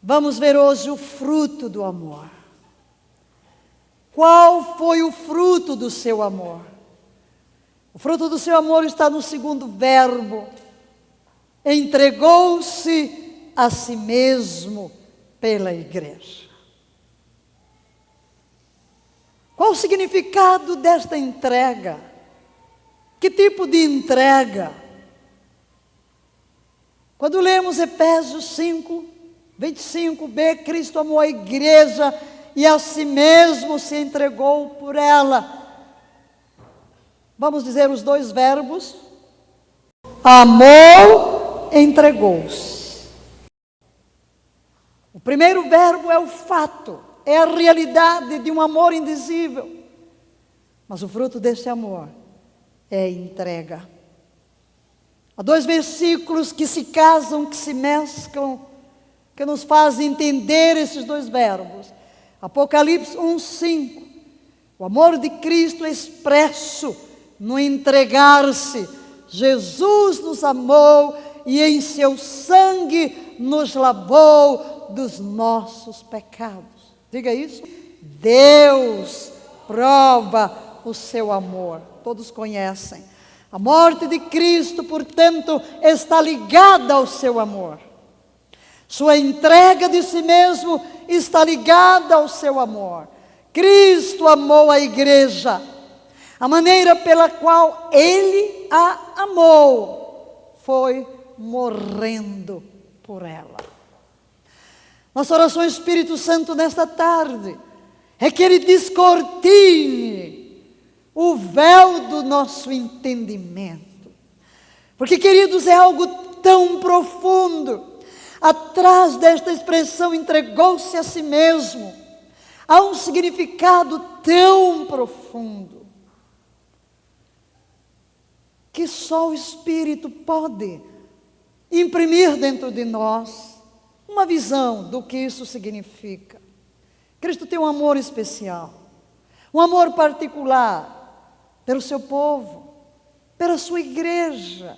Vamos ver hoje o fruto do amor. Qual foi o fruto do seu amor? O fruto do seu amor está no segundo verbo. Entregou-se a si mesmo pela igreja. Qual o significado desta entrega? Que tipo de entrega? Quando lemos Efésios 5, 25b, Cristo amou a igreja e a si mesmo se entregou por ela. Vamos dizer os dois verbos? Amou, entregou-se. O primeiro verbo é o fato, é a realidade de um amor indizível. Mas o fruto desse amor é entrega. Há dois versículos que se casam, que se mesclam, que nos fazem entender esses dois verbos. Apocalipse 1:5. O amor de Cristo é expresso no entregar-se. Jesus nos amou e em seu sangue nos lavou dos nossos pecados. Diga isso. Deus prova o seu amor. Todos conhecem. A morte de Cristo, portanto, está ligada ao seu amor. Sua entrega de si mesmo está ligada ao seu amor. Cristo amou a igreja. A maneira pela qual Ele a amou foi morrendo por ela. Nossa oração, Espírito Santo, nesta tarde, é que Ele descortine o véu do nosso entendimento. Porque, queridos, é algo tão profundo. Atrás desta expressão, entregou-se a si mesmo, há um significado tão profundo, que só o Espírito pode imprimir dentro de nós uma visão do que isso significa. Cristo tem um amor especial, um amor particular pelo seu povo, pela sua igreja.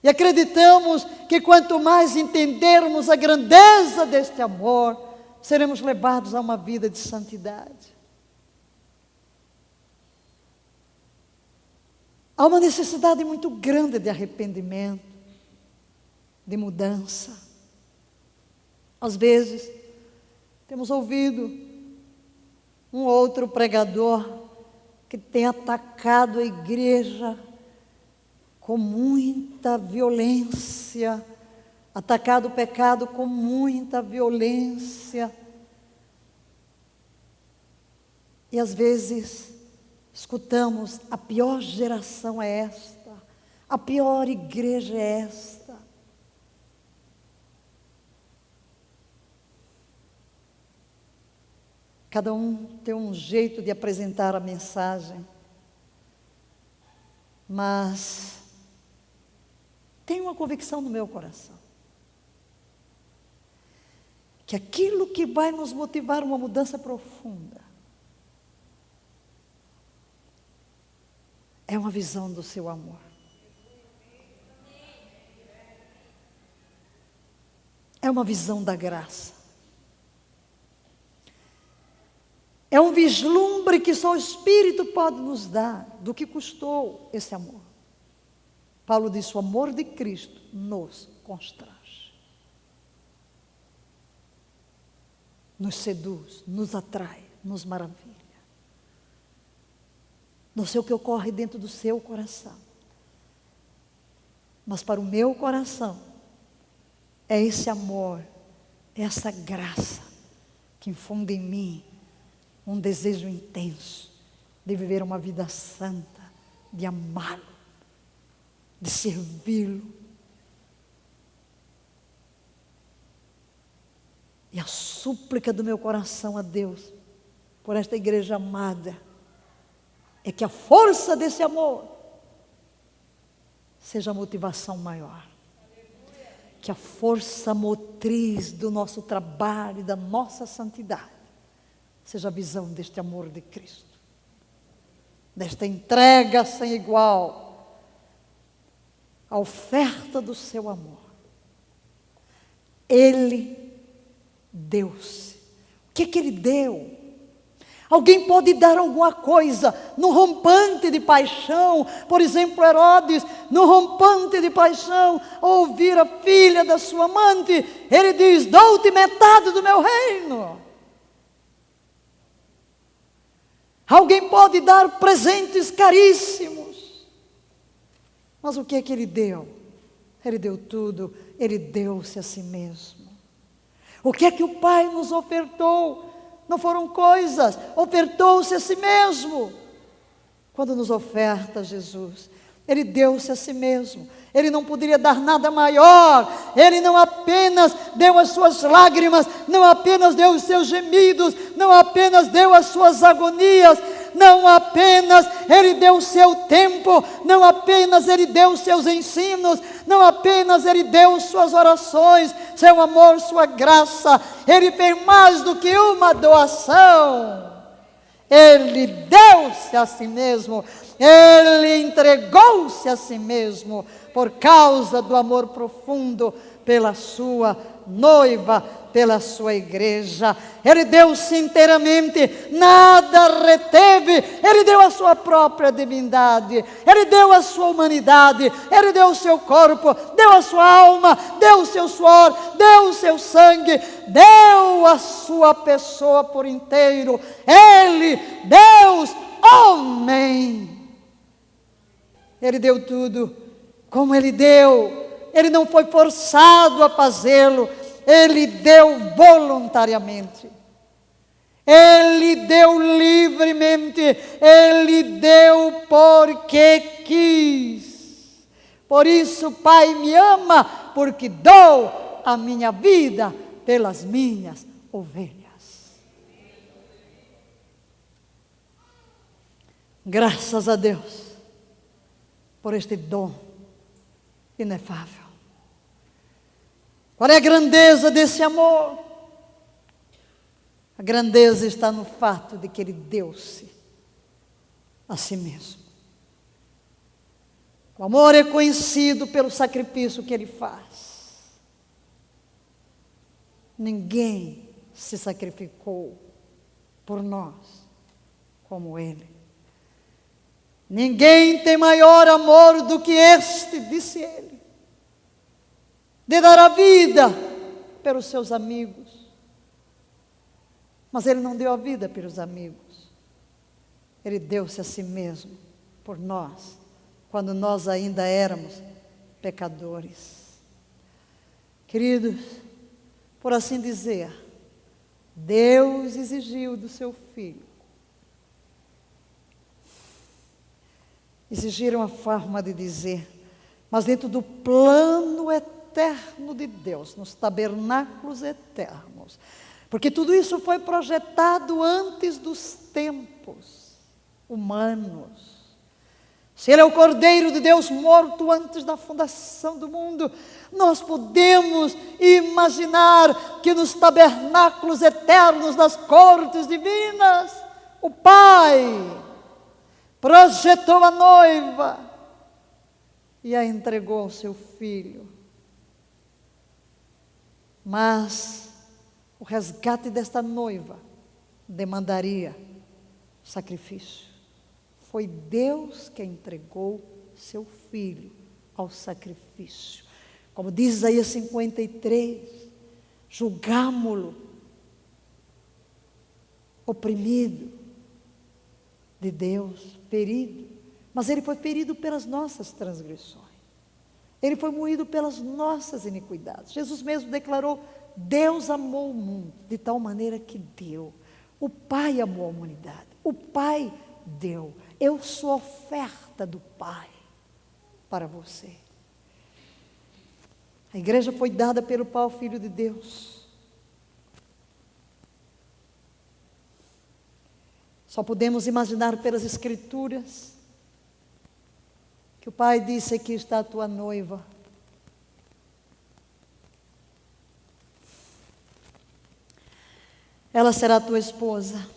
E acreditamos que quanto mais entendermos a grandeza deste amor, seremos levados a uma vida de santidade. Há uma necessidade muito grande de arrependimento, de mudança. Às vezes, temos ouvido um outro pregador que tem atacado a igreja com muita violência, atacado o pecado com muita violência. E às vezes escutamos: a pior geração é esta, a pior igreja é esta. Cada um tem um jeito de apresentar a mensagem, mas tenho uma convicção no meu coração, que aquilo que vai nos motivar a uma mudança profunda é uma visão do seu amor. É uma visão da graça. É um vislumbre que só o Espírito pode nos dar do que custou esse amor. Paulo disse: o amor de Cristo nos constrange, nos seduz, nos atrai, nos maravilha. Não sei o que ocorre dentro do seu coração, mas para o meu coração é esse amor, é essa graça que infunde em mim um desejo intenso de viver uma vida santa, de amá-lo, de servi-lo. E a súplica do meu coração a Deus, por esta igreja amada, é que a força desse amor seja a motivação maior. Que a força motriz do nosso trabalho e da nossa santidade seja a visão deste amor de Cristo, desta entrega sem igual, a oferta do seu amor. Ele Deu-se. O que Ele deu? Alguém pode dar alguma coisa no rompante de paixão, por exemplo, Herodes, no rompante de paixão, ao ouvir a filha da sua amante, ele diz: dou-te metade do meu reino. Alguém pode dar presentes caríssimos, mas o que Ele deu? Ele deu tudo, Ele deu-se a si mesmo. O que o Pai nos ofertou? Não foram coisas, ofertou-se a si mesmo. Quando nos oferta Jesus, Ele deu-se a si mesmo. Ele não poderia dar nada maior. Ele não apenas deu as suas lágrimas, não apenas deu os seus gemidos, não apenas deu as suas agonias, não apenas Ele deu o seu tempo, não apenas Ele deu os seus ensinos, não apenas Ele deu suas orações, seu amor, sua graça. Ele fez mais do que uma doação. Ele deu-se a si mesmo, Ele entregou-se a si mesmo, por causa do amor profundo pela sua noiva, pela sua igreja. Ele deu-se inteiramente, nada reteve. Ele deu a sua própria divindade, Ele deu a sua humanidade, Ele deu o seu corpo, deu a sua alma, deu o seu suor, deu o seu sangue, deu a sua pessoa por inteiro. Ele, Deus, homem. Ele deu tudo como Ele deu. Ele não foi forçado a fazê-lo, Ele deu voluntariamente. Ele deu livremente, Ele deu porque quis. Por isso o Pai me ama, porque dou a minha vida pelas minhas ovelhas. Graças a Deus por este dom inefável. Qual é a grandeza desse amor? A grandeza está no fato de que Ele deu-se a si mesmo. O amor é conhecido pelo sacrifício que Ele faz. Ninguém se sacrificou por nós como Ele. Ninguém tem maior amor do que este, disse Ele, de dar a vida pelos seus amigos. Mas Ele não deu a vida pelos amigos. Ele deu-se a si mesmo por nós, quando nós ainda éramos pecadores. Queridos, por assim dizer, Deus exigiu do seu Filho. Exigiram a forma de dizer, mas dentro do plano eterno de Deus, nos tabernáculos eternos. Porque tudo isso foi projetado antes dos tempos humanos. Se Ele é o Cordeiro de Deus morto antes da fundação do mundo, nós podemos imaginar que nos tabernáculos eternos das cortes divinas, o Pai projetou a noiva e a entregou ao seu Filho. Mas o resgate desta noiva demandaria sacrifício. Foi Deus que entregou seu Filho ao sacrifício. Como diz Isaías 53, julgámo-lo, oprimido de Deus, ferido, mas Ele foi ferido pelas nossas transgressões, Ele foi moído pelas nossas iniquidades. Jesus mesmo declarou: Deus amou o mundo de tal maneira que deu. O Pai amou a humanidade, o Pai deu. Eu sou a oferta do Pai para você. A igreja foi dada pelo Pai, o Filho de Deus. Só podemos imaginar pelas Escrituras que o Pai disse: aqui está a tua noiva. Ela será tua esposa.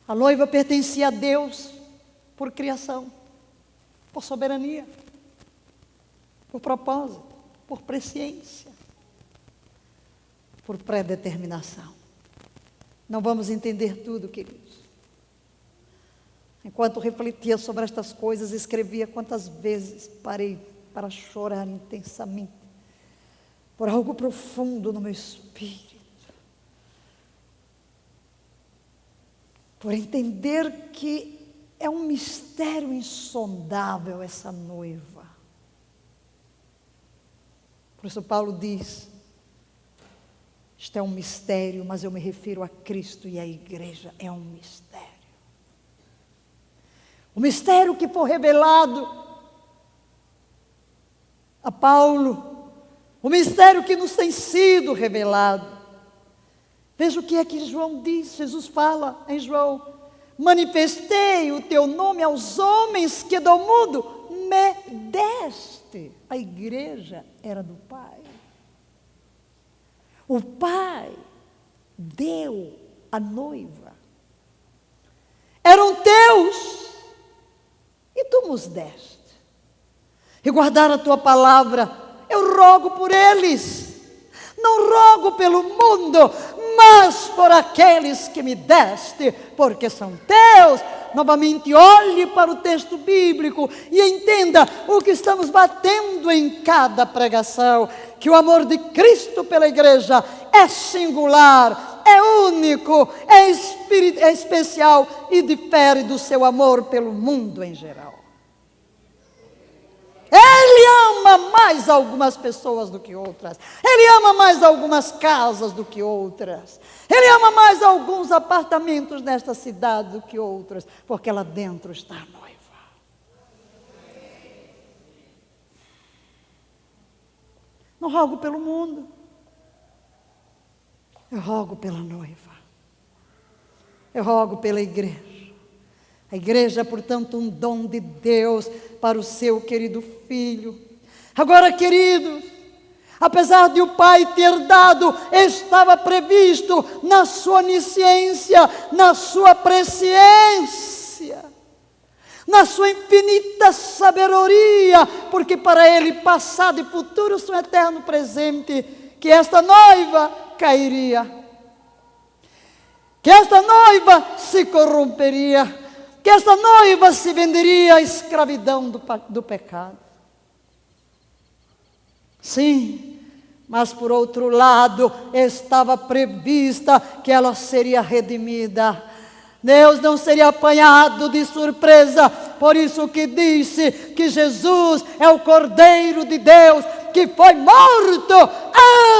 A noiva pertencia a Deus por criação, por soberania, por propósito, por presciência. por predeterminação. Não vamos entender tudo, queridos. Enquanto refletia sobre estas coisas, escrevia quantas vezes parei para chorar intensamente por algo profundo no meu espírito. Por entender que é um mistério insondável essa noiva. Por isso Paulo diz, isto é um mistério, mas eu me refiro a Cristo e a igreja, é um mistério. O mistério que foi revelado a Paulo, o mistério que nos tem sido revelado. Veja o que é que João diz, Jesus fala em João: manifestei o teu nome aos homens que do mundo me deste. A igreja era do Pai. O Pai deu a noiva. Eram teus e tu nos deste. E guardaram a tua palavra. Eu rogo por eles. Não rogo pelo mundo, mas por aqueles que me deste, porque são teus. Novamente, olhe para o texto bíblico e entenda o que estamos batendo em cada pregação, que o amor de Cristo pela igreja é singular, é único, é especial e difere do seu amor pelo mundo em geral. Ele ama mais algumas pessoas do que outras. Ele ama mais algumas casas do que outras. Ele ama mais alguns apartamentos nesta cidade do que outras, porque lá dentro está a noiva. Não rogo pelo mundo. Eu rogo pela noiva. Eu rogo pela igreja. A igreja é, portanto, um dom de Deus para o seu querido Filho. Agora, queridos, apesar de o Pai ter dado, estava previsto na sua onisciência, na sua presciência, na sua infinita sabedoria, porque para Ele passado e futuro são eterno presente, que esta noiva cairia, que esta noiva se corromperia, que esta noiva se venderia à escravidão do pecado. Sim, mas por outro lado, estava prevista que ela seria redimida. Deus não seria apanhado de surpresa, por isso que disse que Jesus é o Cordeiro de Deus, que foi morto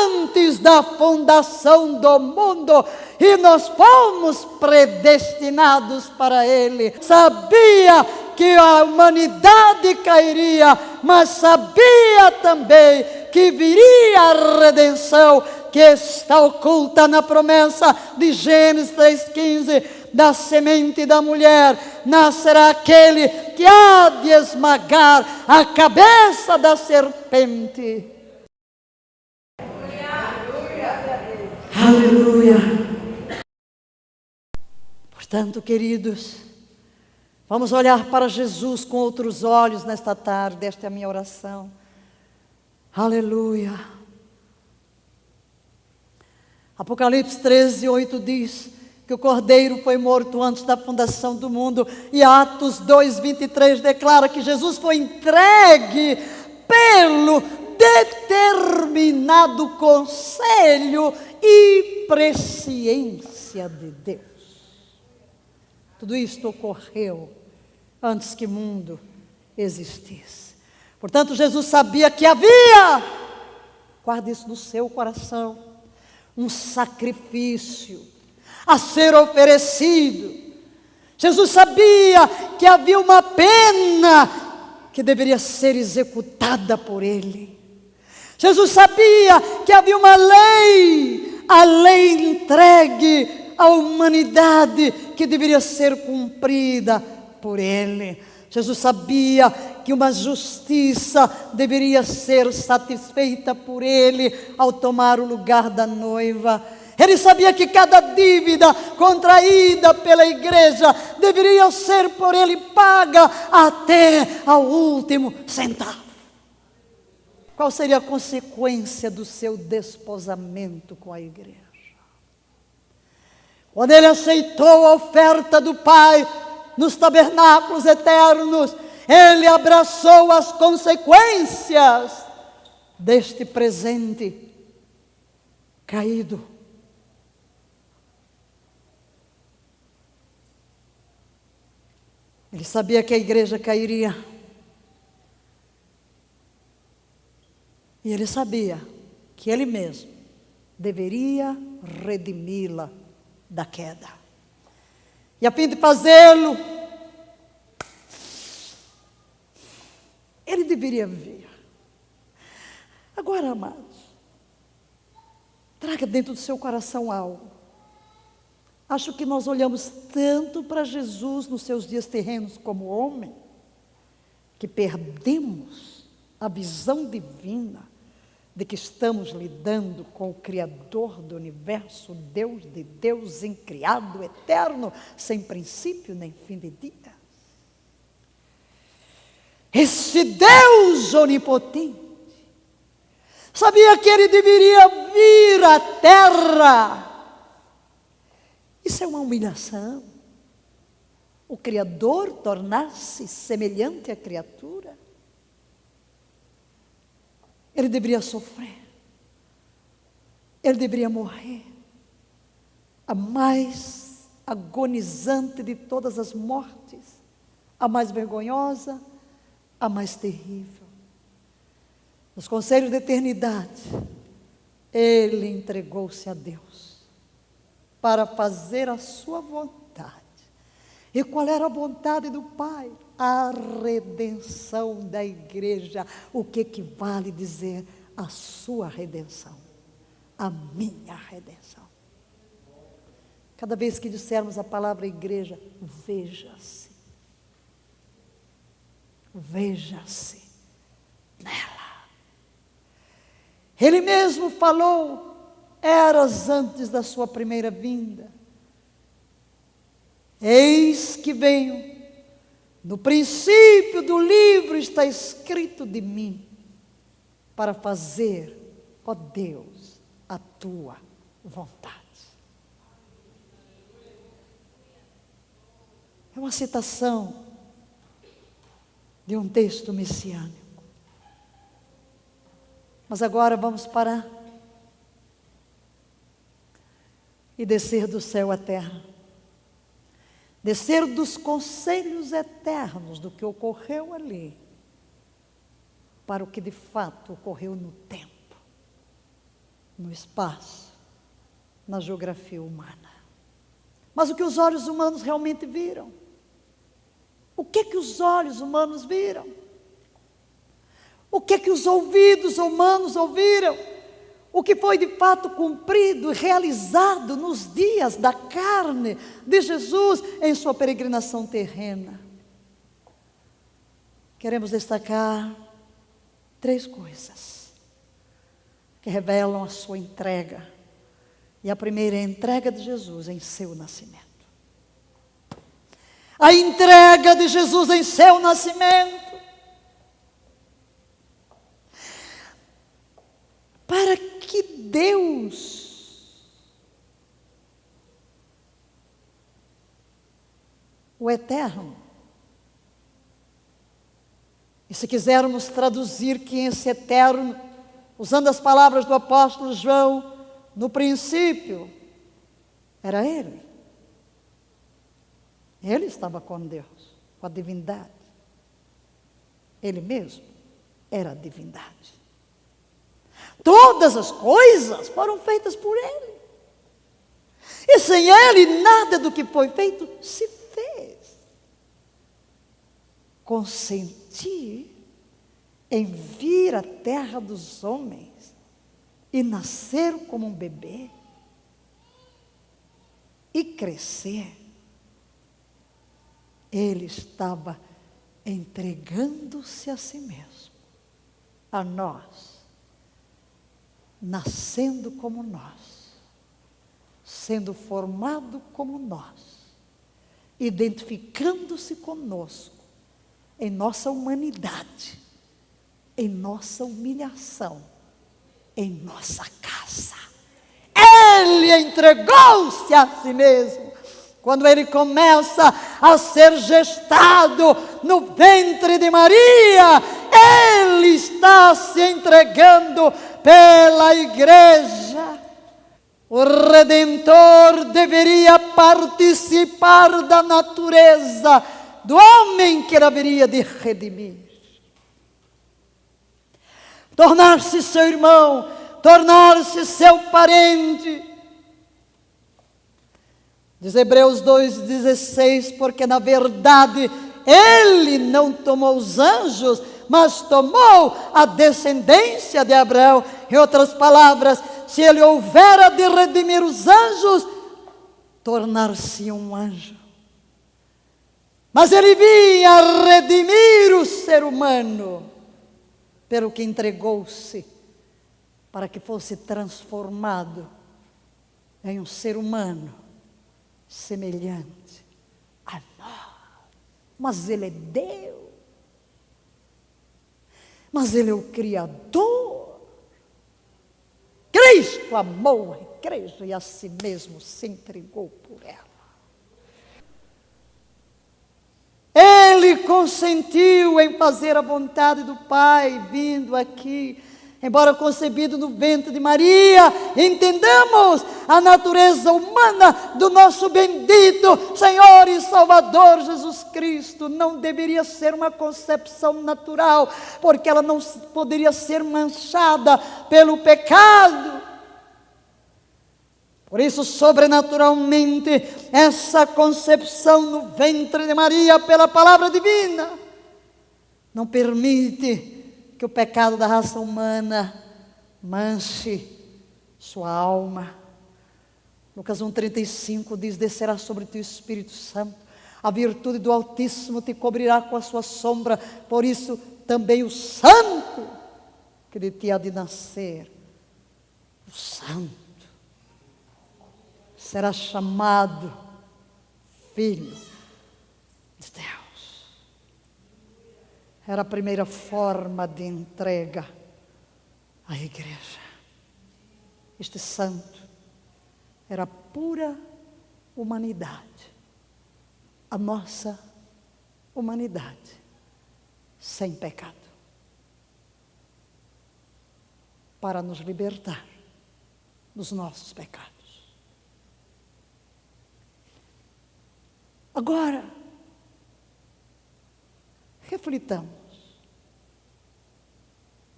antes da fundação do mundo, e nós fomos predestinados para Ele. Sabia que a humanidade cairia, mas sabia também que viria a redenção, que está oculta na promessa de Gênesis 3,15, da semente da mulher nascerá aquele que há de esmagar a cabeça da serpente. Aleluia. Portanto, queridos, vamos olhar para Jesus com outros olhos nesta tarde. Esta é a minha oração. Aleluia. Apocalipse 13:8 diz que o Cordeiro foi morto antes da fundação do mundo, e Atos 2:23 declara que Jesus foi entregue pelo determinado conselho e presciência de Deus. Tudo isto ocorreu antes que o mundo existisse. Portanto, Jesus sabia que havia, guarde isso no seu coração, um sacrifício a ser oferecido. Jesus sabia que havia uma pena que deveria ser executada por Ele. Jesus sabia que havia uma lei, a lei entregue à humanidade, que deveria ser cumprida por Ele. Jesus sabia que uma justiça deveria ser satisfeita por Ele ao tomar o lugar da noiva. Ele sabia que cada dívida contraída pela igreja deveria ser por Ele paga até ao último centavo. qual seria a consequência do seu desposamento com a igreja? Quando ele aceitou a oferta do Pai nos tabernáculos eternos, ele abraçou as consequências deste presente caído. Ele sabia que a igreja cairia. E ele sabia que ele mesmo deveria redimi-la da queda. E a fim de fazê-lo, ele deveria vir. Agora, amados, traga dentro do seu coração algo. Acho que nós olhamos tanto para Jesus nos seus dias terrenos como homem, que perdemos a visão divina de que estamos lidando com o Criador do universo, Deus de Deus, incriado, eterno, sem princípio nem fim de dias. Esse Deus onipotente sabia que ele deveria vir à terra. Isso é uma humilhação. O Criador tornar-se semelhante à criatura. Ele deveria sofrer. Ele deveria morrer. A mais agonizante de todas as mortes. A mais vergonhosa, a mais terrível. Nos conselhos da eternidade, ele entregou-se a Deus para fazer a sua vontade. E qual era a vontade do Pai? A redenção da igreja. O que equivale dizer a sua redenção? A minha redenção. Cada vez que dissermos a palavra igreja, veja-se. Veja-se nela. Ele mesmo falou: eras antes da sua primeira vinda. Eis que venho. No princípio do livro está escrito de mim, para fazer, ó Deus, a tua vontade. É uma citação de um texto messiânico. Mas agora vamos parar e descer do céu à terra. Descer dos conselhos eternos do que ocorreu ali, para o que de fato ocorreu no tempo, no espaço, na geografia humana. Mas o que os olhos humanos realmente viram? O que os olhos humanos viram? O que os ouvidos humanos ouviram? O que foi de fato cumprido e realizado nos dias da carne de Jesus em sua peregrinação terrena. Queremos destacar 3 coisas que revelam a sua entrega. E a primeira é a entrega de Jesus em seu nascimento. A entrega de Jesus em seu nascimento. Para que Deus, o Eterno, e se quisermos traduzir que esse Eterno, usando as palavras do apóstolo João, no princípio, era Ele. Ele estava com Deus, com a divindade. Ele mesmo era a divindade. Todas as coisas foram feitas por Ele. E sem Ele, nada do que foi feito se fez. Consentir em vir à terra dos homens e nascer como um bebê e crescer. Ele estava entregando-se a si mesmo, a nós, nascendo como nós, sendo formado como nós, identificando-se conosco em nossa humanidade, em nossa humilhação, em nossa casa. Ele entregou-se a si mesmo. Quando ele começa a ser gestado no ventre de Maria, ele está se entregando pela igreja. O Redentor deveria participar da natureza do homem que ele haveria de redimir. Tornar-se seu irmão, tornar-se seu parente. Diz Hebreus 2,16, porque na verdade ele não tomou os anjos, mas tomou a descendência de Abraão. Em outras palavras, se ele houvera de redimir os anjos, tornar-se um anjo. Mas ele vinha redimir o ser humano, pelo que entregou-se, para que fosse transformado em um ser humano semelhante a nós. Mas ele é Deus. Mas ele é o Criador. Cristo amou a igreja e a si mesmo se entregou por ela. Ele consentiu em fazer a vontade do Pai, vindo aqui, embora concebido no ventre de Maria. Entendamos a natureza humana do nosso bendito Senhor e Salvador Jesus Cristo. Não deveria ser uma concepção natural, porque ela não poderia ser manchada pelo pecado. Por isso, sobrenaturalmente, essa concepção no ventre de Maria pela palavra divina não permite que o pecado da raça humana manche sua alma. Lucas 1,35 diz: descerá sobre ti o Espírito Santo, a virtude do Altíssimo te cobrirá com a sua sombra, por isso também o santo que de ti há de nascer, o santo, será chamado Filho de Deus. Era a primeira forma de entrega à igreja. Este santo era a pura humanidade, a nossa humanidade sem pecado, para nos libertar dos nossos pecados. Agora, reflitamos.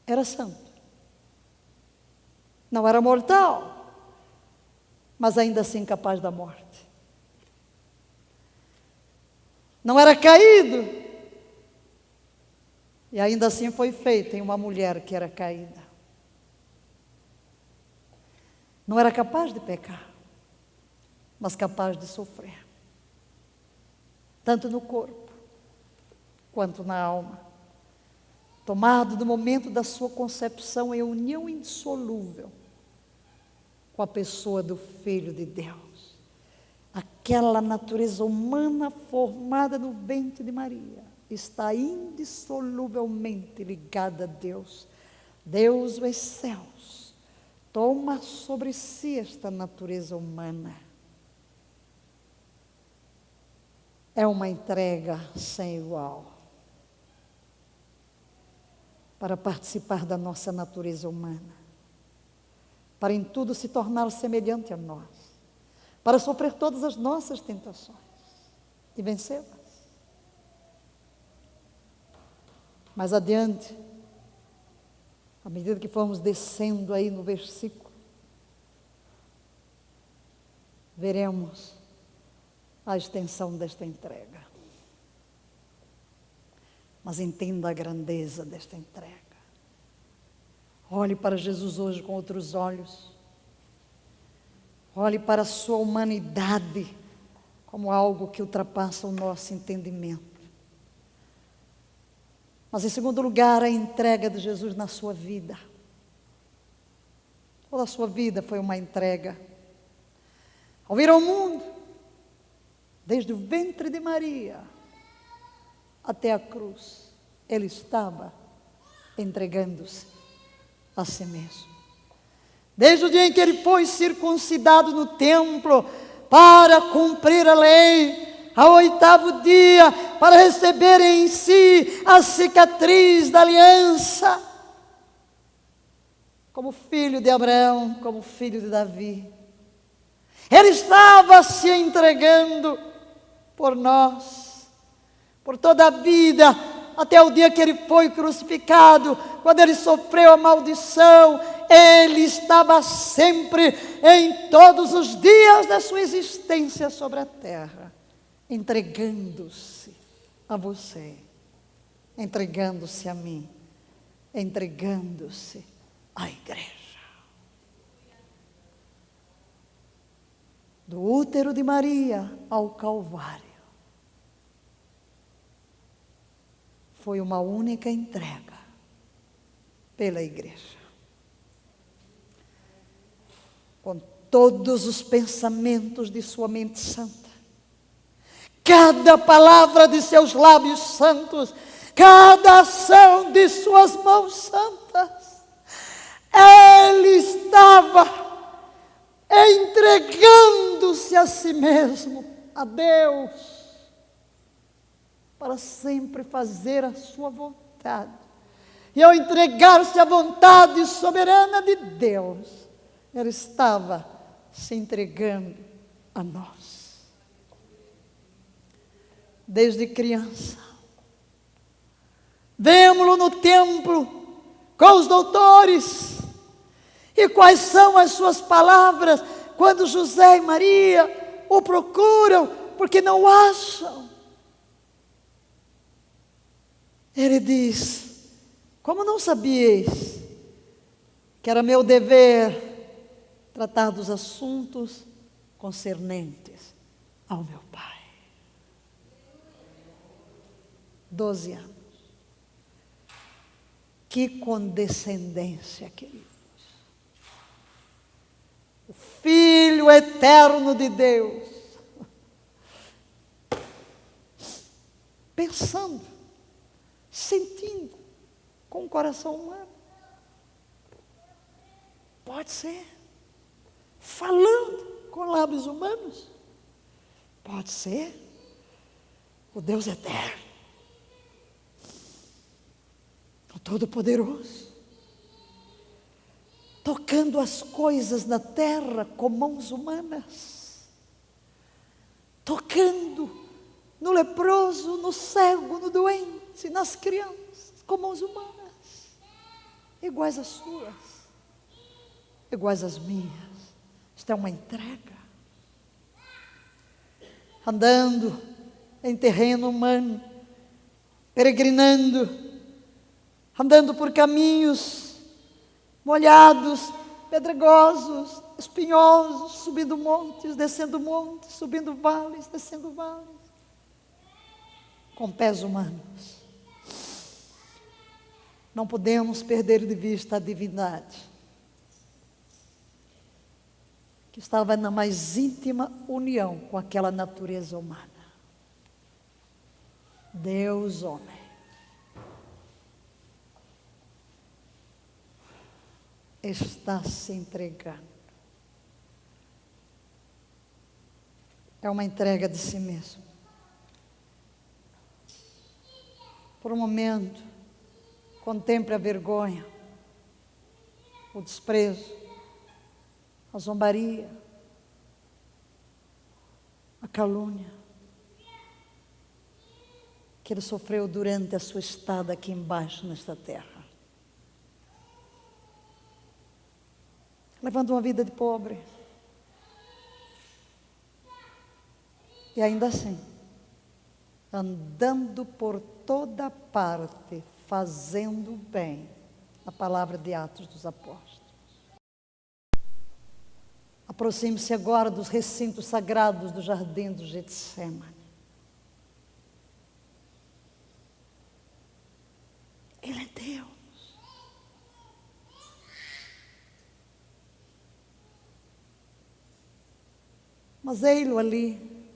Era santo. Não era mortal, mas ainda assim capaz da morte. Não era caído, e ainda assim foi feito em uma mulher que era caída. Não era capaz de pecar, mas capaz de sofrer. Tanto no corpo, quanto na alma. Tomado do momento da sua concepção em união indissolúvel com a pessoa do Filho de Deus. Aquela natureza humana formada no ventre de Maria está indissoluvelmente ligada a Deus. Deus dos céus toma sobre si esta natureza humana. É uma entrega sem igual para participar da nossa natureza humana, para em tudo se tornar semelhante a nós, para sofrer todas as nossas tentações e vencê-las. Mais adiante, à medida que formos descendo aí no versículo, veremos a extensão desta entrega. Mas entenda a grandeza desta entrega. Olhe para Jesus hoje com outros olhos. Olhe para a sua humanidade como algo que ultrapassa o nosso entendimento. Mas em segundo lugar, a entrega de Jesus na sua vida. Toda a sua vida foi uma entrega. Ao vir ao mundo, desde o ventre de Maria até a cruz, ele estava entregando-se a si mesmo. Desde o dia em que ele foi circuncidado no templo para cumprir a lei, ao 8º dia, para receber em si a cicatriz da aliança, como filho de Abraão, como filho de Davi, ele estava se entregando por nós, por toda a vida, até o dia que ele foi crucificado, quando ele sofreu a maldição. Ele estava sempre, em todos os dias da sua existência sobre a terra, entregando-se a você, entregando-se a mim, entregando-se à igreja. Do útero de Maria ao Calvário, foi uma única entrega pela igreja. Com todos os pensamentos de sua mente santa, cada palavra de seus lábios santos, cada ação de suas mãos santas, ele estava entregando-se a si mesmo, a Deus, para sempre fazer a sua vontade. E ao entregar-se à vontade soberana de Deus, ele estava se entregando a nós. Desde criança, vemo-lo no templo com os doutores. E quais são as suas palavras quando José e Maria o procuram porque não o acham? Ele diz: como não sabieis que era meu dever tratar dos assuntos concernentes ao meu Pai? 12 anos. Que condescendência, queridos. O Filho eterno de Deus, pensando, sentindo com o coração humano. Pode ser. Falando com lábios humanos. Pode ser. O Deus eterno, o Todo-Poderoso, tocando as coisas na terra com mãos humanas, tocando no leproso, no cego, no doente, nas crianças, com mãos humanas, iguais às suas, iguais às minhas. Isto é uma entrega. Andando em terreno humano, peregrinando, andando por caminhos molhados, pedregosos, espinhosos, subindo montes, descendo montes, subindo vales, descendo vales, com pés humanos. Não podemos perder de vista a divindade, que estava na mais íntima união com aquela natureza humana. Deus, homem. Está se entregando. É uma entrega de si mesmo. Por um momento, contemple a vergonha, o desprezo, a zombaria, a calúnia que ele sofreu durante a sua estada aqui embaixo nesta terra. Levando uma vida de pobre. E ainda assim, andando por toda parte, fazendo bem. A palavra de Atos dos Apóstolos. Aproxime-se agora dos recintos sagrados do jardim do Getsemane. Ele é Deus. Mas ei-lo ali,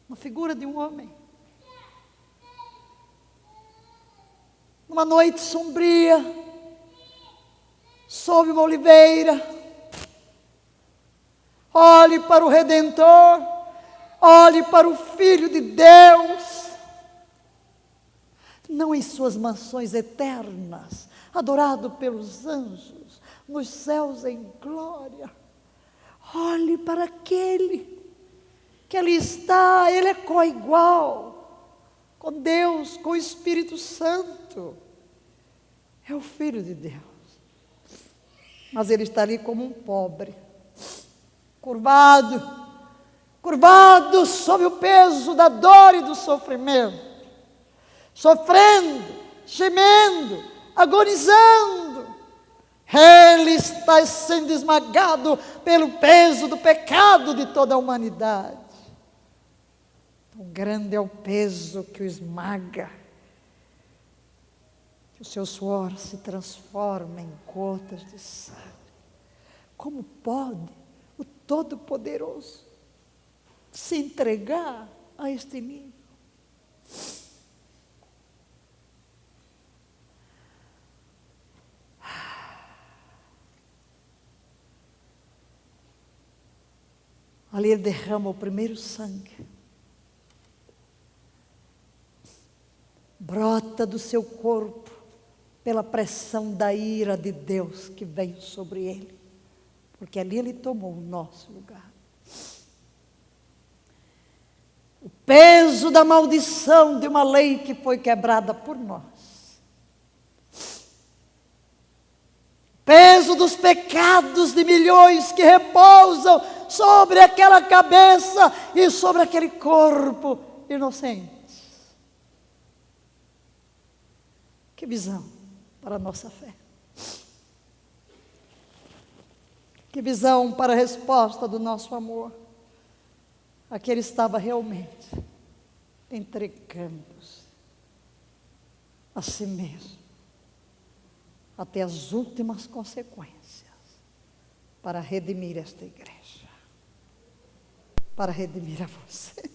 uma figura de um homem, uma noite sombria, sob uma oliveira. Olhe para o Redentor, olhe para o Filho de Deus, não em suas mansões eternas, adorado pelos anjos, nos céus em glória. Olhe para aquele que ali está, ele é coigual com Deus, com o Espírito Santo. É o Filho de Deus. Mas ele está ali como um pobre, curvado sob o peso da dor e do sofrimento, sofrendo, gemendo, agonizando. Ele está sendo esmagado pelo peso do pecado de toda a humanidade. Tão grande é o peso que o esmaga, que o seu suor se transforma em gotas de sangue. Como pode o Todo-Poderoso se entregar a este nível? Ali ele derrama o primeiro sangue. Brota do seu corpo pela pressão da ira de Deus que veio sobre ele. Porque ali ele tomou o nosso lugar. O peso da maldição de uma lei que foi quebrada por nós. O peso dos pecados de milhões que repousam sobre aquela cabeça e sobre aquele corpo inocente. Que visão para a nossa fé. Que visão para a resposta do nosso amor. Aqui ele estava realmente entregando-se a si mesmo, até as últimas consequências, para redimir esta igreja, para redimir a você.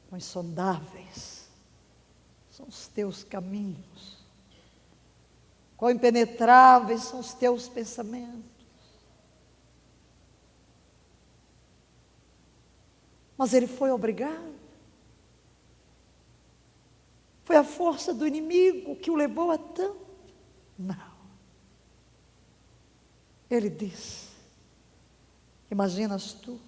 Quão insondáveis são os teus caminhos, quão impenetráveis são os teus pensamentos. Mas ele foi obrigado. Foi a força do inimigo que o levou a tanto? Não. Ele disse: imaginas tu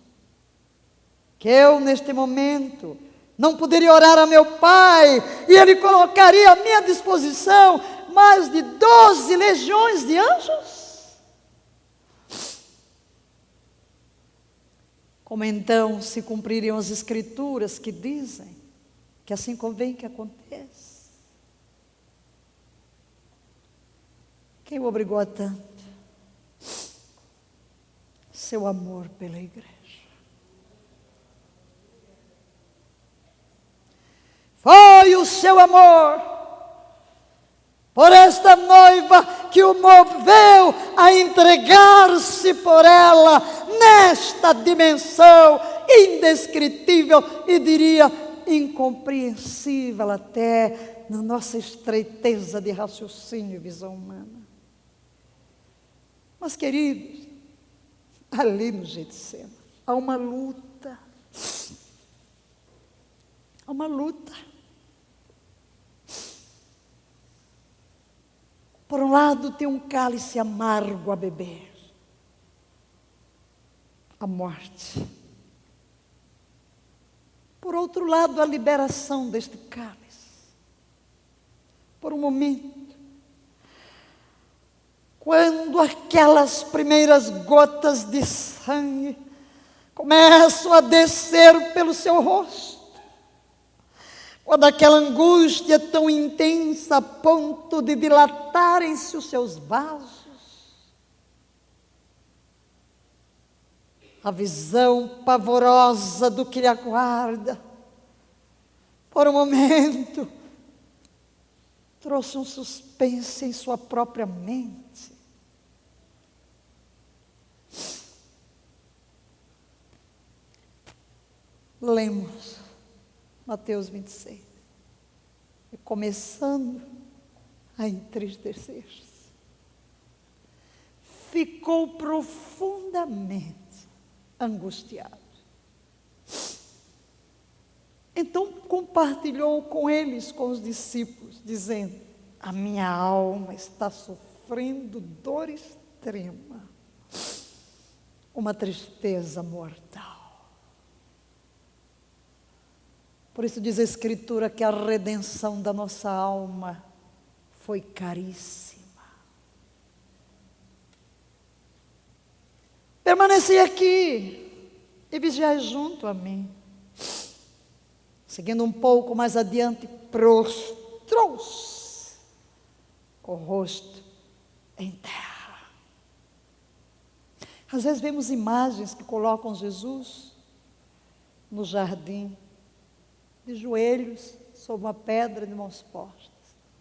que eu neste momento não poderia orar a meu Pai e Ele colocaria à minha disposição mais de 12 legiões de anjos? Como então se cumpririam as Escrituras que dizem que assim convém que aconteça? Quem o obrigou a tanto? Seu amor pela igreja. Foi o seu amor por esta noiva que o moveu a entregar-se por ela nesta dimensão indescritível e diria incompreensível até na nossa estreiteza de raciocínio e visão humana. Mas, queridos, ali no Getsemane há uma luta. Há uma luta. Por um lado tem um cálice amargo a beber, a morte. Por outro lado, a liberação deste cálice. Por um momento, quando aquelas primeiras gotas de sangue começam a descer pelo seu rosto, quando aquela angústia tão intensa a ponto de dilatarem-se os seus vasos, a visão pavorosa do que lhe aguarda, por um momento, trouxe um suspense em sua própria mente. lemos Mateus 26, e começando a entristecer-se, ficou profundamente angustiado. Então compartilhou com eles, com os discípulos, dizendo: a minha alma está sofrendo dor extrema, uma tristeza mortal. Por isso diz a Escritura que a redenção da nossa alma foi caríssima. Permaneci aqui e vigiai junto a mim. Seguindo um pouco mais adiante, prostrou-se, o rosto em terra. Às vezes vemos imagens que colocam Jesus no jardim, de joelhos, sobre uma pedra de mãos postas.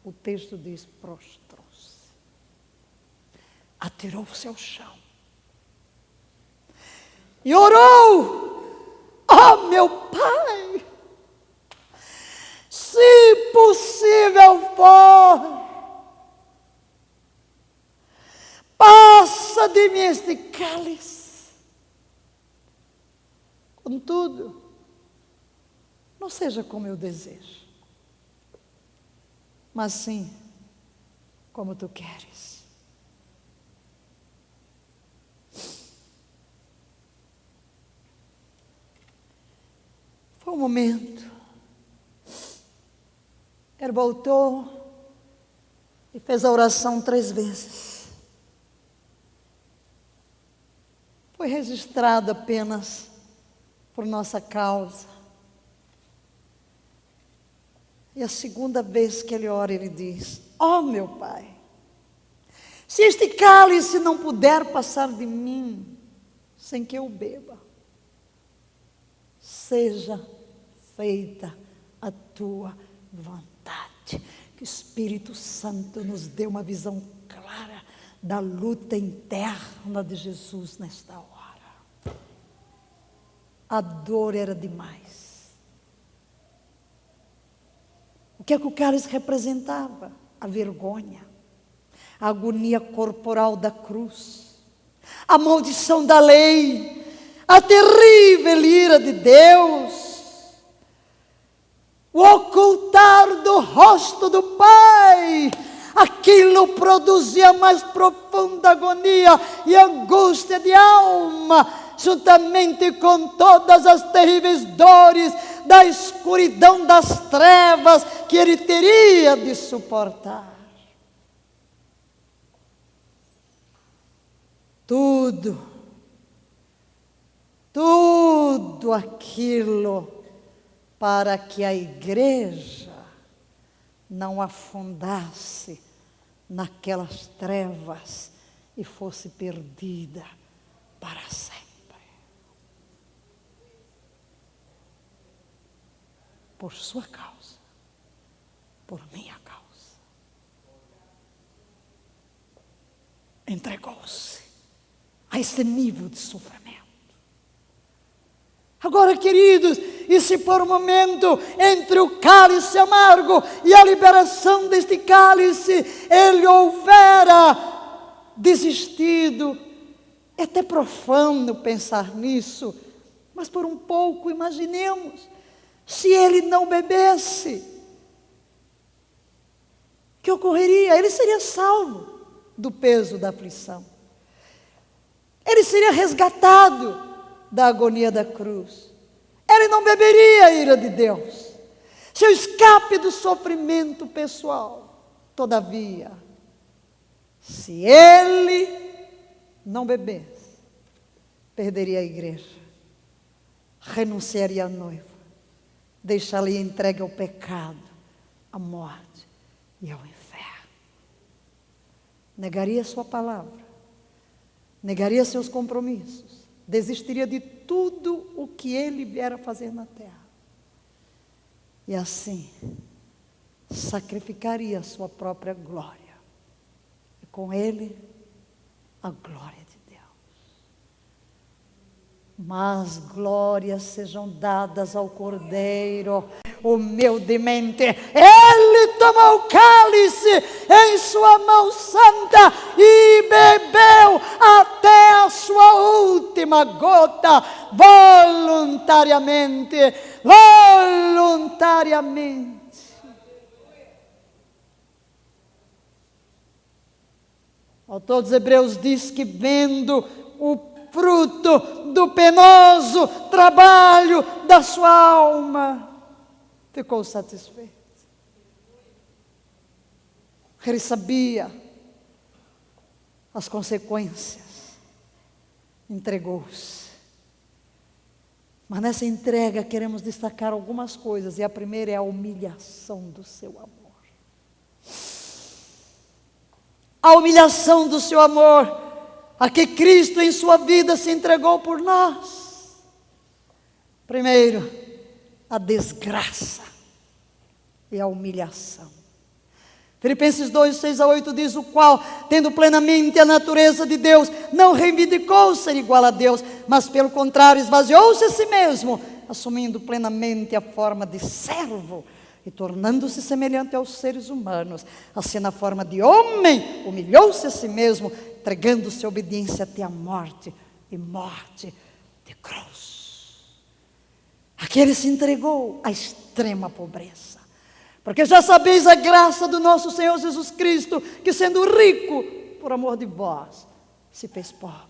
O texto diz: prostrou-se, atirou-se ao chão e orou: ó meu Pai, se possível for, passa de mim este cálice. Contudo, não seja como eu desejo, mas sim como tu queres. Foi um momento. Ele voltou e fez a oração 3 vezes. Foi registrado apenas por nossa causa. E a segunda vez que ele ora, ele diz: ó meu Pai, se este cálice não puder passar de mim sem que eu beba, seja feita a tua vontade. Que o Espírito Santo nos dê uma visão clara da luta interna de Jesus nesta hora. A dor era demais. O que é que o cálice representava? A vergonha, a agonia corporal da cruz, a maldição da lei, a terrível ira de Deus, o ocultar do rosto do Pai. Aquilo produzia a mais profunda agonia e angústia de alma, juntamente com todas as terríveis dores da escuridão das trevas que ele teria de suportar. Tudo aquilo para que a igreja não afundasse naquelas trevas e fosse perdida para sempre. Por sua causa, por minha causa. Entregou-se a esse nível de sofrimento. Agora, queridos, e se por um momento entre o cálice amargo e a liberação deste cálice ele houvera desistido, é até profano pensar nisso, mas por um pouco imaginemos, se ele não bebesse, o que ocorreria? Ele seria salvo do peso da aflição. Ele seria resgatado da agonia da cruz. Ele não beberia a ira de Deus. Seu escape do sofrimento pessoal. Todavia, se ele não bebesse, perderia a igreja, renunciaria à noiva, deixaria entregue ao pecado, à morte e ao inferno. Negaria sua palavra, negaria seus compromissos, desistiria de tudo o que ele viera fazer na terra. E assim, sacrificaria a sua própria glória. E com ele, a glória de Deus. mas glórias sejam dadas ao Cordeiro. Humildemente, ele tomou o cálice em sua mão santa e bebeu até a sua última gota, voluntariamente. O autor dos Hebreus diz que, vendo o fruto do penoso trabalho da sua alma, ficou satisfeito. Ele sabia as consequências, entregou-se. Mas nessa entrega queremos destacar algumas coisas, e a primeira é a humilhação do seu amor. A humilhação do seu amor, a que Cristo em sua vida se entregou por nós. Primeiro, a desgraça e a humilhação. Filipenses 2, 6-8 diz: o qual, tendo plenamente a natureza de Deus, não reivindicou ser igual a Deus, mas pelo contrário esvaziou-se a si mesmo, assumindo plenamente a forma de servo, e tornando-se semelhante aos seres humanos, assim na forma de homem, humilhou-se a si mesmo, entregando-se a obediência até a morte, e morte de cruz. Aqui ele se entregou à extrema pobreza, porque já sabeis a graça do nosso Senhor Jesus Cristo, que sendo rico, por amor de vós, se fez pobre.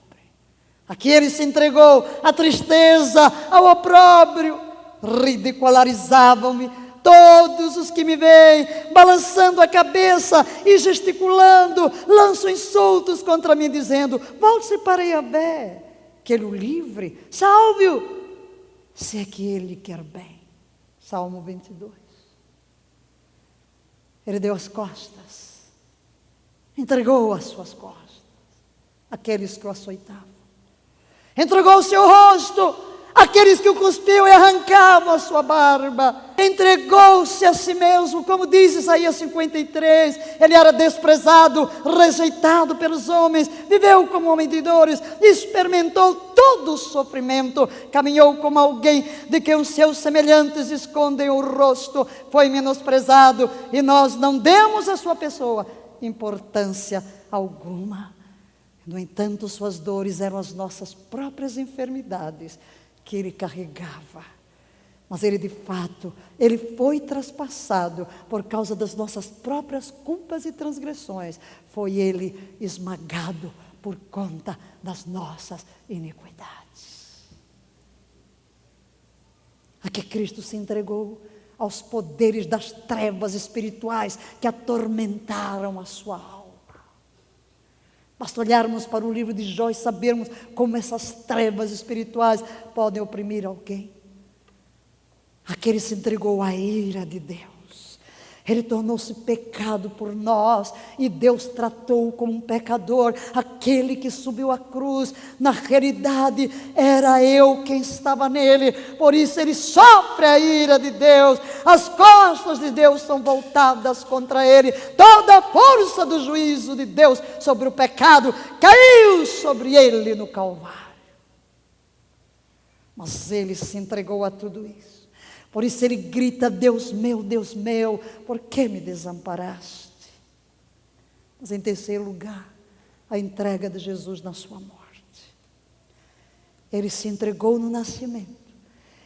Aqui ele se entregou à tristeza, ao opróbrio. Ridicularizavam-me todos os que me veem, balançando a cabeça e gesticulando, lançam insultos contra mim, dizendo: volte-se para Yahvé, que ele o livre, salve-o, se é que ele quer bem. Salmo 22. Ele deu as costas, entregou as suas costas àqueles que o açoitavam, entregou o seu rosto àqueles que o cuspiam e arrancavam a sua barba, entregou-se a si mesmo, como diz Isaías 53, ele era desprezado, rejeitado pelos homens, viveu como homem de dores, experimentou todo o sofrimento, caminhou como alguém de quem os seus semelhantes escondem o rosto, foi menosprezado, e nós não demos à sua pessoa importância alguma. No entanto, suas dores eram as nossas próprias enfermidades que ele carregava. Mas ele, de fato, ele foi traspassado por causa das nossas próprias culpas e transgressões. Foi ele esmagado por conta das nossas iniquidades. Aqui Cristo se entregou aos poderes das trevas espirituais que atormentaram a sua alma. Basta olharmos para o livro de Jó e sabermos como essas trevas espirituais podem oprimir alguém. Aquele se entregou à ira de Deus. Ele tornou-se pecado por nós e Deus tratou-o como um pecador. Aquele que subiu à cruz, na realidade era eu quem estava nele. Por isso ele sofre a ira de Deus. As costas de Deus são voltadas contra ele. Toda a força do juízo de Deus sobre o pecado caiu sobre ele no Calvário. Mas ele se entregou a tudo isso. Por isso ele grita: Deus meu, por que me desamparaste? Mas em terceiro lugar, a entrega de Jesus na sua morte. Ele se entregou no nascimento,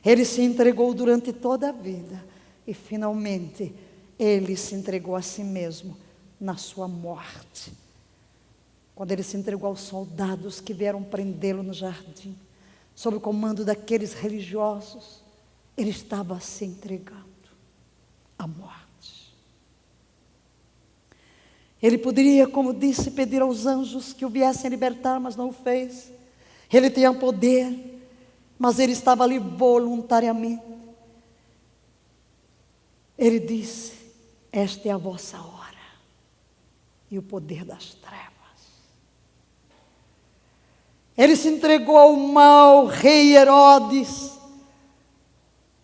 ele se entregou durante toda a vida, e finalmente ele se entregou a si mesmo na sua morte. Quando ele se entregou aos soldados que vieram prendê-lo no jardim, sob o comando daqueles religiosos, ele estava se entregando à morte. Ele poderia, como disse, pedir aos anjos que o viessem libertar, mas não o fez. Ele tinha poder, mas ele estava ali voluntariamente. Ele disse: esta é a vossa hora e o poder das trevas. Ele se entregou ao mau rei Herodes.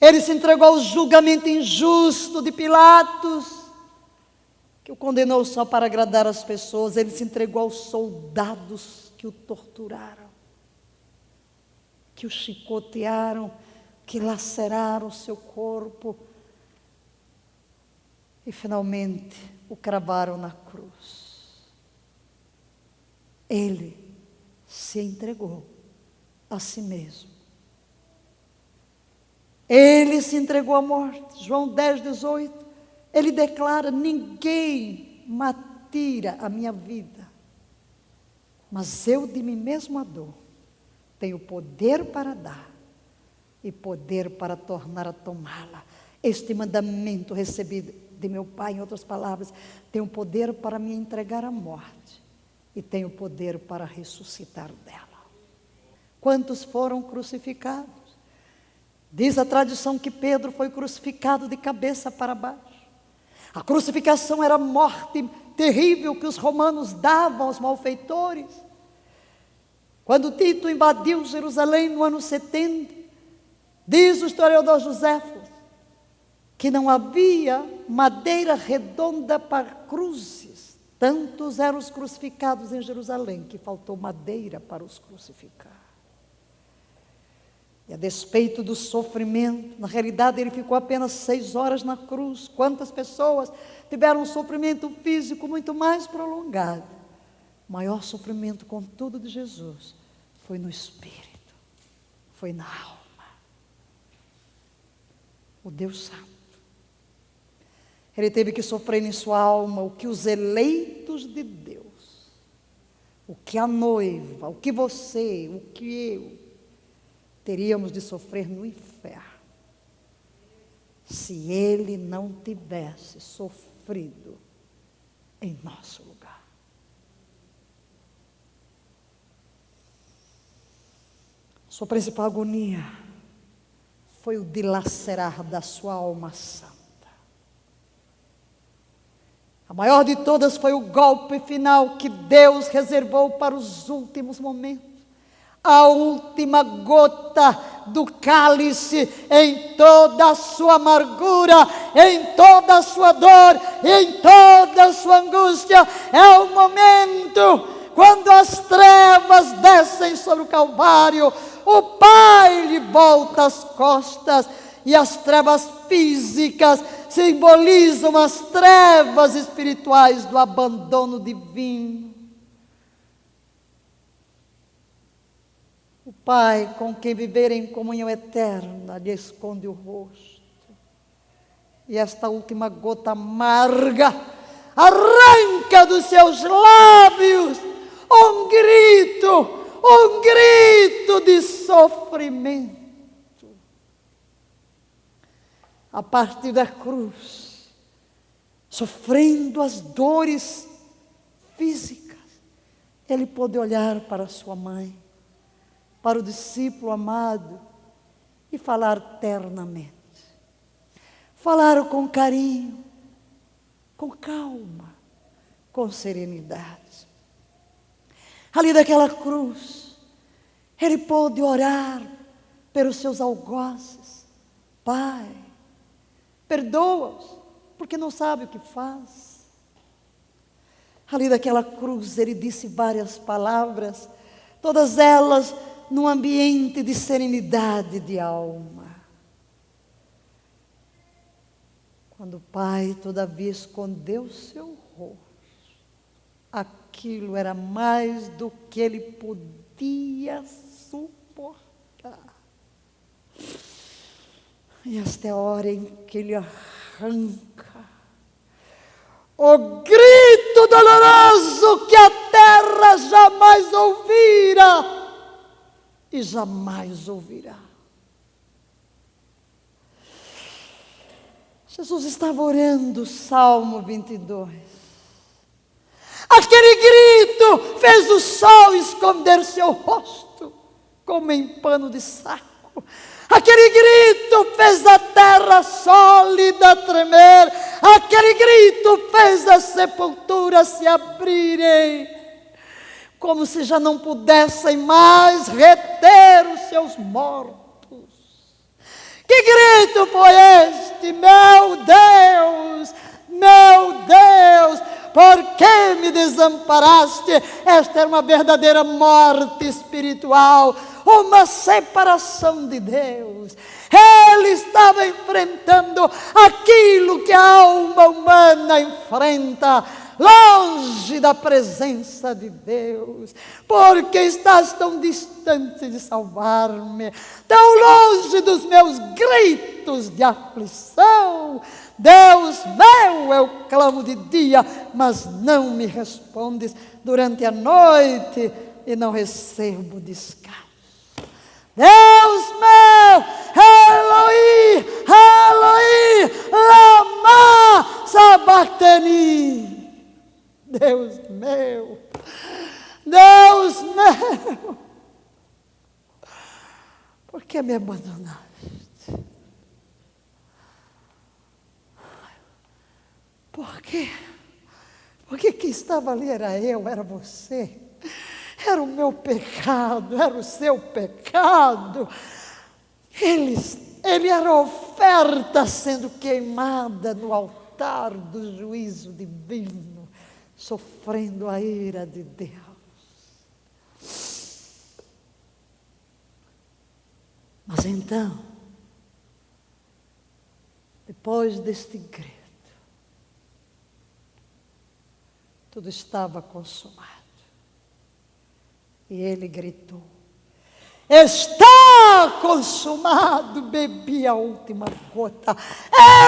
Ele se entregou ao julgamento injusto de Pilatos, que o condenou só para agradar as pessoas. Ele se entregou aos soldados que o torturaram. que o chicotearam, que laceraram o seu corpo e finalmente o cravaram na cruz. Ele se entregou a si mesmo. Ele se entregou à morte. João 10, 18. Ele declara: ninguém tira a minha vida, mas eu de mim mesmo a dou. Tenho poder para dar e poder para tornar a tomá-la. Este mandamento recebido de meu Pai, em outras palavras, tenho poder para me entregar à morte e tenho poder para ressuscitar dela. Quantos foram crucificados? Diz a tradição que Pedro foi crucificado de cabeça para baixo. A crucificação era a morte terrível que os romanos davam aos malfeitores. Quando Tito invadiu Jerusalém no ano 70, diz o historiador Joséfo que não havia madeira redonda para cruzes. Tantos eram os crucificados em Jerusalém que faltou madeira para os crucificar. E a despeito do sofrimento, na realidade ele ficou apenas 6 horas na cruz. Quantas pessoas tiveram um sofrimento físico muito mais prolongado? O maior sofrimento, contudo, de Jesus foi no espírito, foi na alma. O Deus Santo. Ele teve que sofrer em sua alma o que os eleitos de Deus, o que a noiva, o que você, o que eu, teríamos de sofrer no inferno, se ele não tivesse sofrido em nosso lugar. Sua principal agonia foi o dilacerar da sua alma santa. A maior de todas foi o golpe final que Deus reservou para os últimos momentos. A última gota do cálice em toda a sua amargura, em toda a sua dor, em toda a sua angústia. É o momento quando as trevas descem sobre o Calvário, o Pai lhe volta as costas e as trevas físicas simbolizam as trevas espirituais do abandono divino. O Pai, com quem viver em comunhão eterna, lhe esconde o rosto. E esta última gota amarga arranca dos seus lábios um grito de sofrimento. A partir da cruz, sofrendo as dores físicas, ele pôde olhar para sua mãe, para o discípulo amado e falar ternamente. Falar com carinho, com calma, com serenidade. Ali daquela cruz, ele pôde orar pelos seus algozes. Pai, perdoa-os, porque não sabe o que faz. Ali daquela cruz, ele disse várias palavras, todas elas num ambiente de serenidade de alma. Quando o Pai, todavia, escondeu seu rosto, aquilo era mais do que ele podia suportar. E esta é a hora em que ele arranca o grito doloroso que a terra jamais ouvira e jamais ouvirá. Jesus estava orando o Salmo 22. Aquele grito fez o sol esconder seu rosto, como em pano de saco. Aquele grito fez a terra sólida tremer. Aquele grito fez as sepulturas se abrirem, como se já não pudessem mais reter os seus mortos. Que grito foi este? Meu Deus, por que me desamparaste? Esta era uma verdadeira morte espiritual, uma separação de Deus. Ele estava enfrentando aquilo que a alma humana enfrenta, longe da presença de Deus. Porque estás tão distante de salvar-me, tão longe dos meus gritos de aflição. Deus meu, eu clamo de dia, mas não me respondes, durante a noite e não recebo descanso. Deus meu, Eloi, Eloi, lama sabachthani. Deus meu, Deus meu, por que me abandonaste? Por quê? Porque quem estava ali era eu, era você. Era o meu pecado, era o seu pecado. Ele era a oferta sendo queimada no altar do juízo divino, sofrendo a ira de Deus. Mas então, depois deste grito, tudo estava consumado. E ele gritou: está consumado. Bebi a última gota,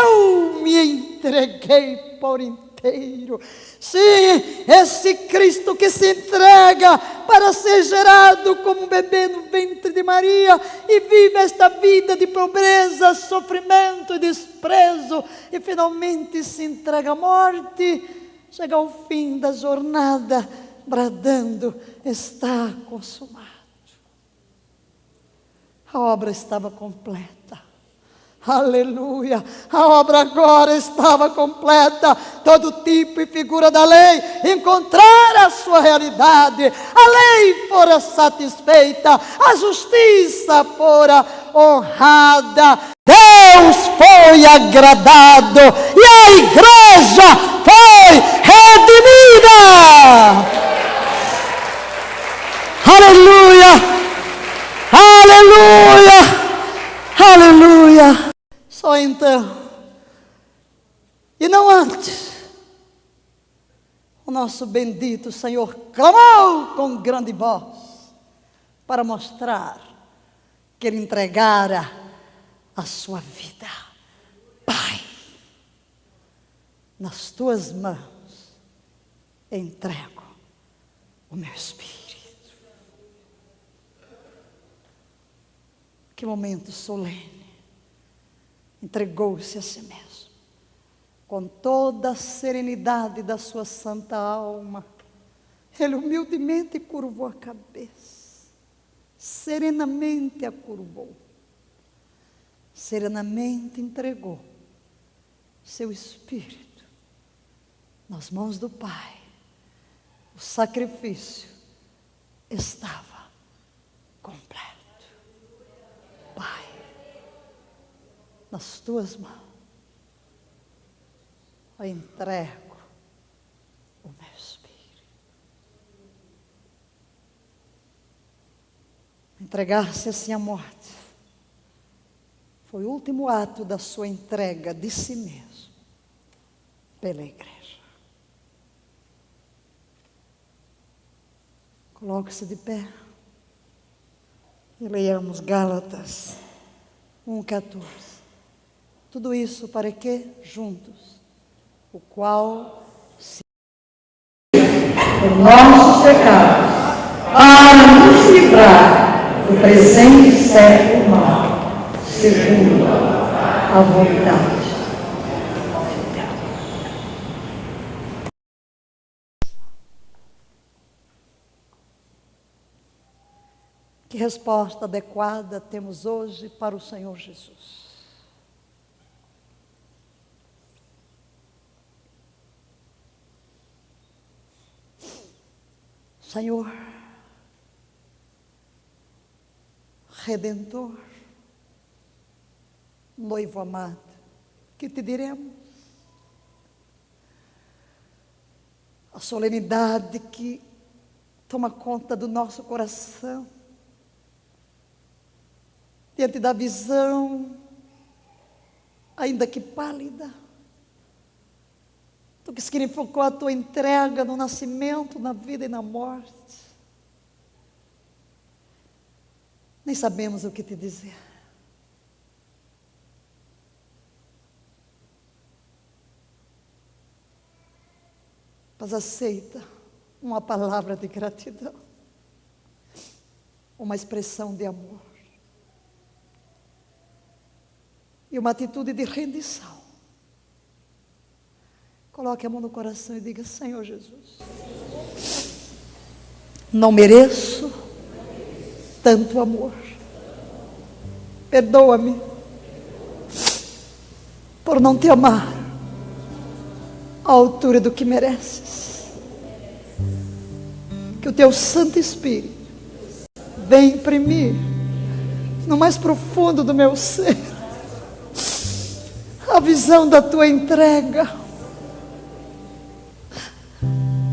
eu me entreguei por inteiro. Sim, esse Cristo que se entrega para ser gerado como um bebê no ventre de Maria e vive esta vida de pobreza, sofrimento e desprezo e finalmente se entrega à morte, chega ao fim da jornada bradando: está consumado. A obra estava completa. Aleluia! A obra agora estava completa. Todo tipo e figura da lei encontrara a sua realidade. A lei fora satisfeita, a justiça fora honrada. Deus foi agradado e a igreja foi redimida. Aleluia! Aleluia! Aleluia! Só então, e não antes, o nosso bendito Senhor clamou com grande voz para mostrar que Ele entregara a sua vida. Pai, nas tuas mãos entrego o meu espírito. Que momento solene. Entregou-se a si mesmo, com toda a serenidade da sua santa alma. Ele humildemente curvou a cabeça, serenamente a curvou, serenamente entregou seu espírito nas mãos do Pai. O sacrifício estava completo. Pai, nas tuas mãos eu entrego o meu espírito. Entregar-se assim à morte foi o último ato da sua entrega de si mesmo pela igreja. Coloque-se de pé e leiamos Gálatas 1,14. Tudo isso para que? Juntos, o qual se por nossos pecados, para nos livrar do presente século mal, segundo a vontade de Deus. Que resposta adequada temos hoje para o Senhor Jesus? Senhor, Redentor, noivo amado, que te diremos? A solenidade que toma conta do nosso coração diante da visão, ainda que pálida, do que significou a tua entrega no nascimento, na vida e na morte. Nem sabemos o que te dizer. Mas aceita uma palavra de gratidão, uma expressão de amor e uma atitude de rendição. Coloque a mão no coração e diga: Senhor Jesus, não mereço tanto amor. Perdoa-me por não te amar à altura do que mereces. Que o teu Santo Espírito venha imprimir no mais profundo do meu ser a visão da tua entrega,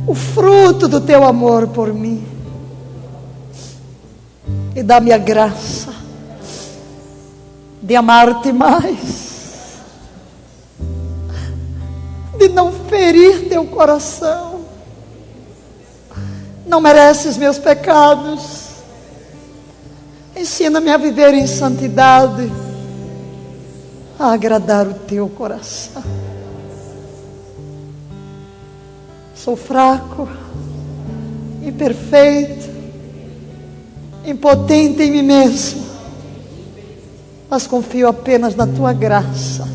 o fruto do teu amor por mim, e dá-me a graça de amar-te mais, de não ferir teu coração. Não mereces meus pecados. Ensina-me a viver em santidade, a agradar o teu coração. Sou fraco, imperfeito, impotente em mim mesmo, mas confio apenas na tua graça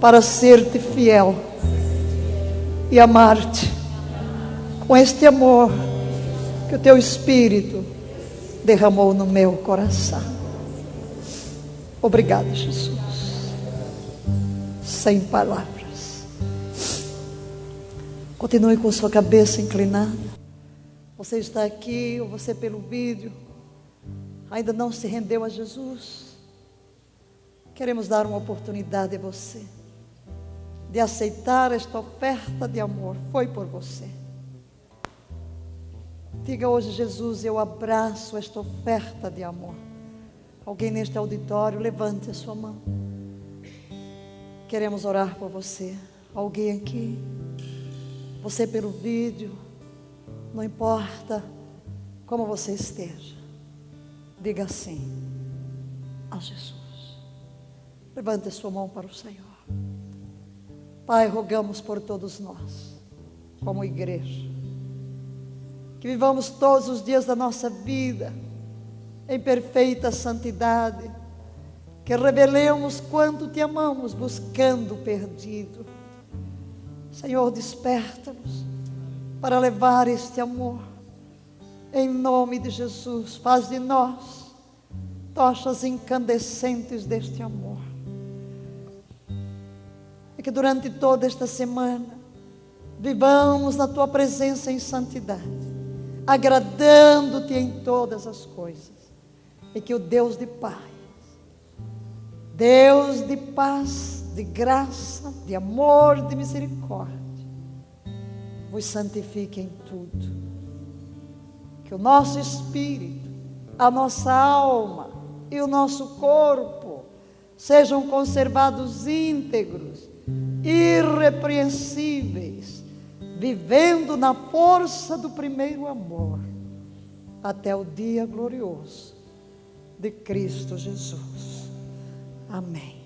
para ser-te fiel e amar-te com este amor que o teu Espírito derramou no meu coração. Obrigado, Jesus. Sem palavras. Continue com sua cabeça inclinada. Você está aqui, ou você pelo vídeo, ainda não se rendeu a Jesus. Queremos dar uma oportunidade a você de aceitar esta oferta de amor. Foi por você. Diga hoje: Jesus, eu abraço esta oferta de amor. Alguém neste auditório, levante a sua mão. Queremos orar por você. Alguém aqui, você pelo vídeo, não importa como você esteja, diga assim a Jesus. Levante a sua mão para o Senhor. Pai, rogamos por todos nós, como igreja, que vivamos todos os dias da nossa vida em perfeita santidade, que revelemos quanto te amamos, buscando o perdido. Senhor, desperta-nos para levar este amor. Em nome de Jesus, faz de nós tochas incandescentes deste amor. E que durante toda esta semana vivamos na tua presença em santidade, agradando-te em todas as coisas. E que o Deus de paz, de graça, de amor, de misericórdia, vos santifique em tudo. Que o nosso espírito, a nossa alma e o nosso corpo sejam conservados íntegros, irrepreensíveis, vivendo na força do primeiro amor, até o dia glorioso de Cristo Jesus. Amém.